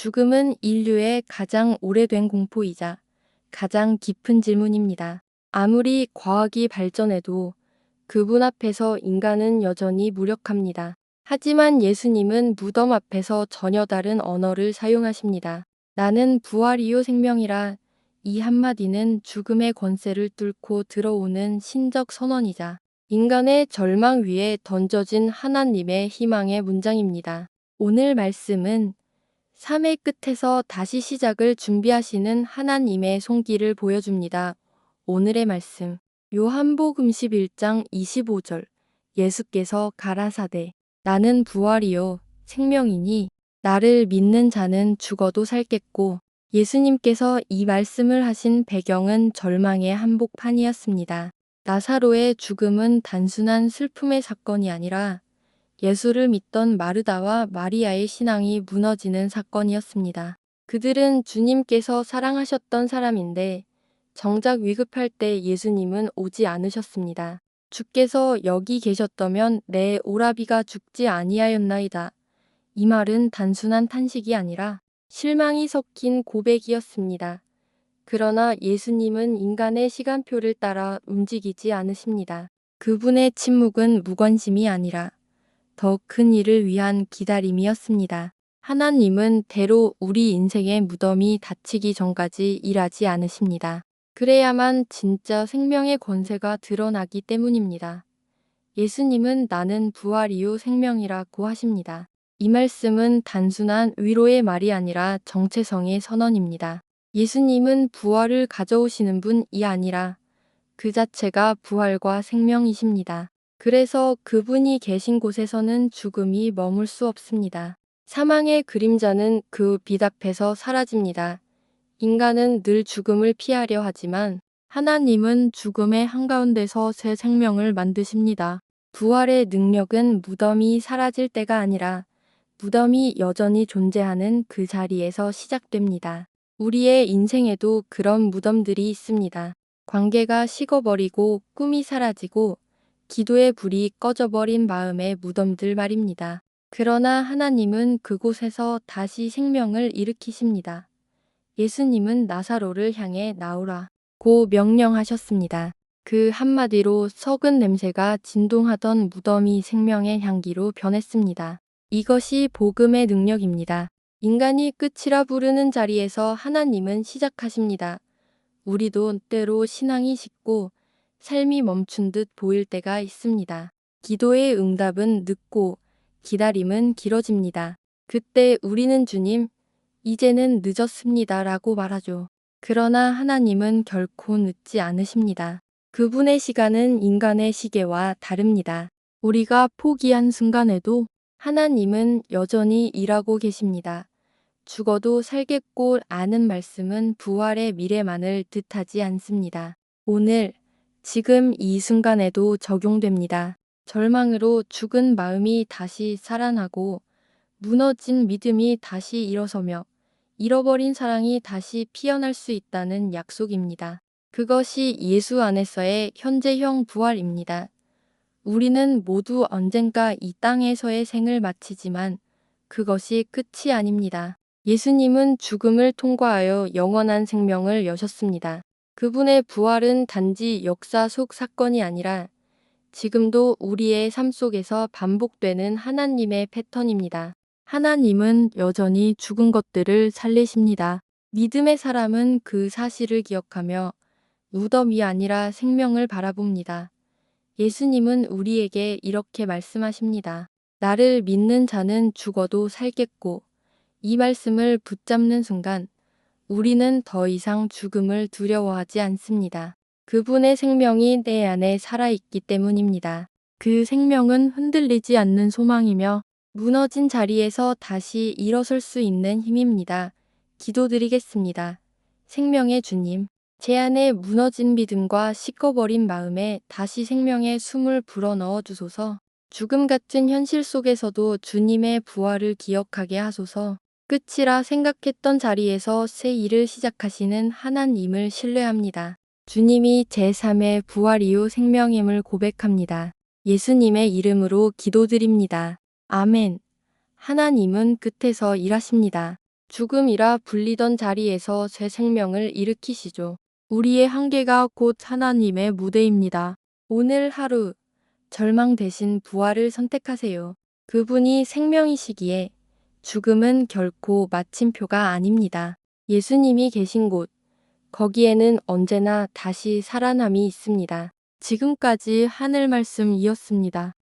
죽음은 인류의 가장 오래된 공포이자 가장 깊은 질문입니다. 아무리 과학이 발전해도 그분 앞에서 인간은 여전히 무력합니다. 하지만 예수님은 무덤 앞에서 전혀 다른 언어를 사용하십니다. 나는 부활이요 생명이라. 이 한마디는 죽음의 권세를 뚫고 들어오는 신적 선언이자 인간의 절망 위에 던져진 하나님의 희망의 문장입니다. 오늘 말씀은 삶의 끝에서 다시 시작을 준비하시는 하나님의 손길을 보여줍니다. 오늘의 말씀 요한복음 11장 25절 예수께서 가라사대 나는 부활이요 생명이니 나를 믿는 자는 죽어도 살겠고. 예수님께서 이 말씀을 하신 배경은 절망의 한복판이었습니다. 나사로의 죽음은 단순한 슬픔의 사건이 아니라 예수를 믿던 마르다와 마리아의 신앙이 무너지는 사건이었습니다. 그들은 주님께서 사랑하셨던 사람인데 정작 위급할 때 예수님은 오지 않으셨습니다. 주께서 여기 계셨다면 내 오라비가 죽지 아니하였나이다. 이 말은 단순한 탄식이 아니라 실망이 섞인 고백이었습니다. 그러나 예수님은 인간의 시간표를 따라 움직이지 않으십니다. 그분의 침묵은 무관심이 아니라 더 큰 일을 위한 기다림이었습니다. 하나님은 때로 우리 인생의 무덤이 닫히기 전까지 일하지 않으십니다. 그래야만 진짜 생명의 권세가 드러나기 때문입니다. 예수님은 나는 부활이요 생명이라고 하십니다. 이 말씀은 단순한 위로의 말이 아니라 정체성의 선언입니다. 예수님은 부활을 가져오시는 분이 아니라 그 자체가 부활과 생명이십니다. 그래서 그분이 계신 곳에서는 죽음이 머물 수 없습니다. 사망의 그림자는 그 빛 앞에서 사라집니다. 인간은 늘 죽음을 피하려 하지만 하나님은 죽음의 한가운데서 새 생명을 만드십니다. 부활의 능력은 무덤이 사라질 때가 아니라 무덤이 여전히 존재하는 그 자리에서 시작됩니다. 우리의 인생에도 그런 무덤들이 있습니다. 관계가 식어버리고 꿈이 사라지고 기도의 불이 꺼져버린 마음의 무덤들 말입니다. 그러나 하나님은 그곳에서 다시 생명을 일으키십니다. 예수님은 나사로를 향해 나오라 고 명령하셨습니다. 그 한마디로 썩은 냄새가 진동하던 무덤이 생명의 향기로 변했습니다. 이것이 복음의 능력입니다. 인간이 끝이라 부르는 자리에서 하나님은 시작하십니다. 우리도 때로 신앙이 식고 삶이 멈춘 듯 보일 때가 있습니다. 기도의 응답은 늦고 기다림은 길어집니다. 그때 우리는 주님, 이제는 늦었습니다 라고 말하죠. 그러나 하나님은 결코 늦지 않으십니다. 그분의 시간은 인간의 시계와 다릅니다. 우리가 포기한 순간에도 하나님은 여전히 일하고 계십니다. 죽어도 살겠고 아는 말씀은 부활의 미래만을 뜻하지 않습니다. 오늘, 지금 이 순간에도 적용됩니다. 절망으로 죽은 마음이 다시 살아나고 무너진 믿음이 다시 일어서며 잃어버린 사랑이 다시 피어날 수 있다는 약속입니다. 그것이 예수 안에서의 현재형 부활입니다. 우리는 모두 언젠가 이 땅에서의 생을 마치지만 그것이 끝이 아닙니다. 예수님은 죽음을 통과하여 영원한 생명을 여셨습니다. 그분의 부활은 단지 역사 속 사건이 아니라 지금도 우리의 삶 속에서 반복되는 하나님의 패턴입니다. 하나님은 여전히 죽은 것들을 살리십니다. 믿음의 사람은 그 사실을 기억하며 무덤이 아니라 생명을 바라봅니다. 예수님은 우리에게 이렇게 말씀하십니다. 나를 믿는 자는 죽어도 살겠고. 이 말씀을 붙잡는 순간 우리는 더 이상 죽음을 두려워하지 않습니다. 그분의 생명이 내 안에 살아있기 때문입니다. 그 생명은 흔들리지 않는 소망이며 무너진 자리에서 다시 일어설 수 있는 힘입니다. 기도드리겠습니다. 생명의 주님, 제 안에 무너진 믿음과 식어버린 마음에 다시 생명의 숨을 불어넣어 주소서. 죽음 같은 현실 속에서도 주님의 부활을 기억하게 하소서. 끝이라 생각했던 자리에서 새 일을 시작하시는 하나님을 신뢰합니다. 주님이 제 삶의 부활이요 생명임을 고백합니다. 예수님의 이름으로 기도드립니다. 아멘. 하나님은 끝에서 일하십니다. 죽음이라 불리던 자리에서 새 생명을 일으키시죠. 우리의 한계가 곧 하나님의 무대입니다. 오늘 하루 절망 대신 부활을 선택하세요. 그분이 생명이시기에 죽음은 결코 마침표가 아닙니다. 예수님이 계신 곳, 거기에는 언제나 다시 살아남이 있습니다. 지금까지 하늘 말씀이었습니다.